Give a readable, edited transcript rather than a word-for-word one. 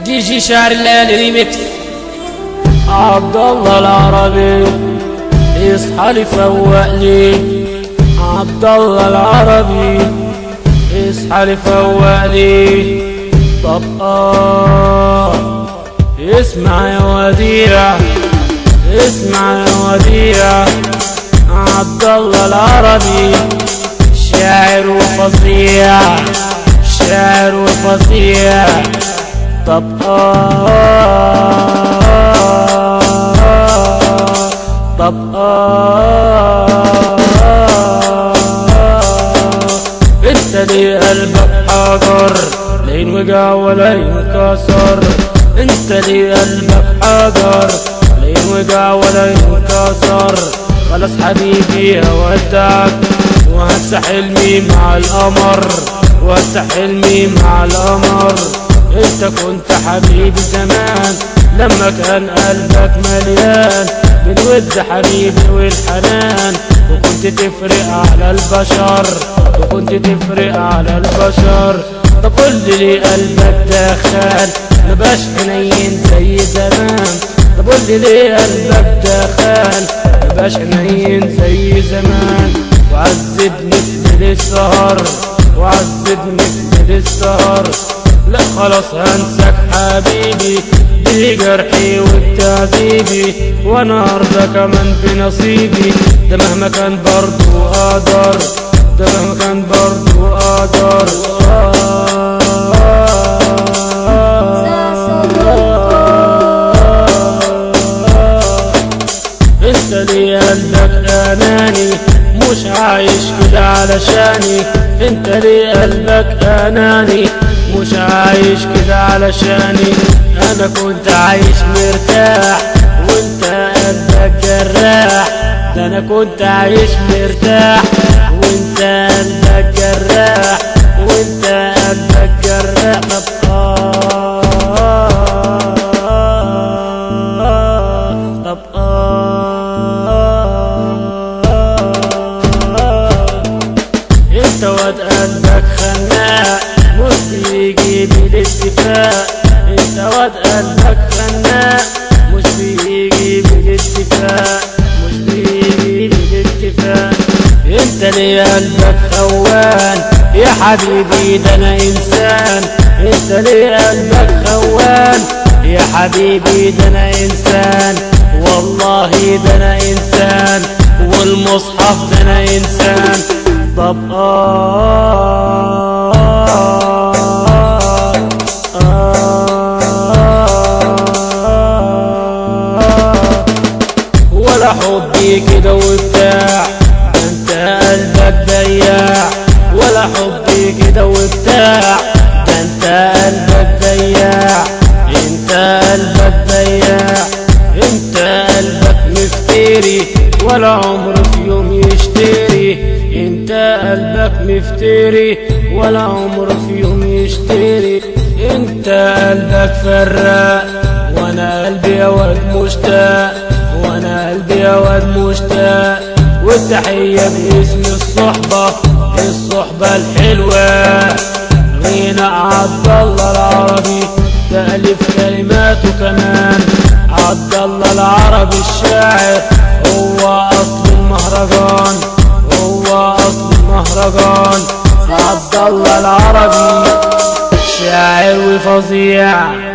دي جي شعر الليالي ريميكس. عبد الله العربي يصحى لي فوق لي، عبد الله العربي يصحى لي فوق لي. طب اسمع يا وديع، اسمع يا وديع، عبد الله العربي شاعر وفظيع، شاعر وفظيع. طب طب انت ليه قلبك حجر، لا ينوجع ولا ينكسر. انت ليه قلبك حجر، لا ينوجع ولا ينكسر. خلاص حبيبي هودعك وهنسى حلمي مع القمر، وهنسى حلمي مع القمر. انت كنت حبيبي زمان لما كان قلبك مليان بالود حبيبي والحنان، وكنت تفرق على البشر، وكنت تفرق على البشر. طب قول لي قلبك دخان مبقاش حنين زي زمان. طب قول لي ليه قلبك دخان مبقاش حنين زي زمان. وعذبني في السهر، وعذبني في السهر. لا خلاص هنساك حبيبي بجرحي وبتعذيبي، وانا ارضى كمان بنصيبي. ده مهما كان برضو قدر، ده مهما كان برضو قدر. انت ليه قلبك اناني مش عايش كده علشاني. انت ليه قلبك اناني مش عايش كده علشاني. انا كنت عايش مرتاح وانت قلبك جراح. ده انا كنت عايش مرتاح وانت قلبك جراح، وانت قلبك جراح. طب انت واد قلبك خناق مش بيجي بالاتفاق. انت واد قلبك خناق مش بيجي بالاتفاق، مش بيجي بالاتفاق. انت ليه قلبك خوان يا حبيبي ده انا انسان. انت ليه قلبك خوان يا حبيبي ده انا انسان. والله ده انا انسان، والمصحف ده انا انسان. طب ولا حبي كده وبتاع، ده انت قلبك بياع. ولا حبي كده وبتاع، ده انت قلبك بياع. انت قلبك بياع، انت قلبك مفتري ولا عمر في يوم يشتري. انت قلبك مفتري ولا عمر في يوم يشتري. انت قلبك فراق وانا قلبي يا واد مشتاق، وانا قلبي يا واد مشتاق. والتحية باسم الصحبة، الصحبة الحلوة. غنى عبد الله العربي تأليف كلماته كمان. عبد الله العربي الشاعر هو أصل المهرجان، هو أصل المهرجان. عبد الله العربي شاعر وفظيع.